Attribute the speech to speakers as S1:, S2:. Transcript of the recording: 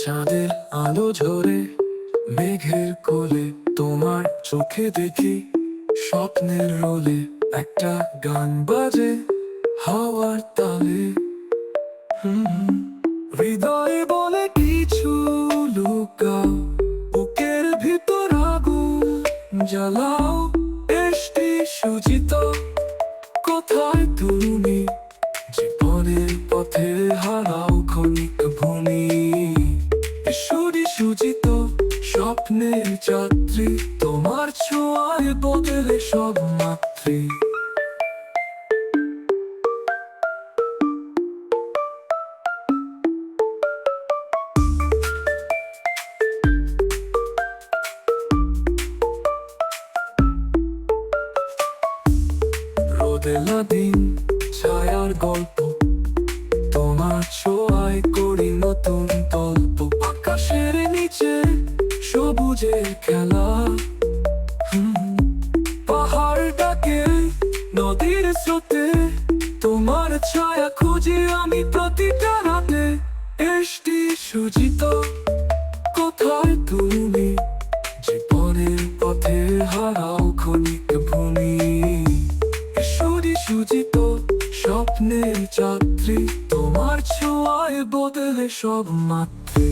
S1: চাঁদের আলো ঝরে মেঘের কোলে, তোমার চোখে দেখি স্বপ্নের রোলে। একটা গান বাজে হাওয়ার তালে, হৃদয়ে বলে কিছু লুকাও, বুকের ভিতর আগুন জ্বালাও। বৃষ্টি সুজিত, কোথায় তুমি? জীবনের পথে হারাও ক্ষণিক ভূমি। সুরি সুজিত, স্বপ্নের যাত্রী, তোমার ছোঁয়ায় বদলে সব মাত্রী। রোদেলা দিন, ছায়ার গল্প, তোমার ছোঁয়ায় করি নতুন গল্প। আকাশের নিচে সবুজের খেলা, পাহাড় ডাকে নদীর স্রোতে, তোমার ছায়া খুঁজি আমি প্রতিটা রাতে। বৃষ্টি সুজিত, কোথায় তুমি? জীবনের পথে হারাও ক্ষণিক ভূমি। সুরি সুজিত, স্বপ্নের যাত্রী, তোমার ছোঁয়ায় বদলে সব মাত্রী।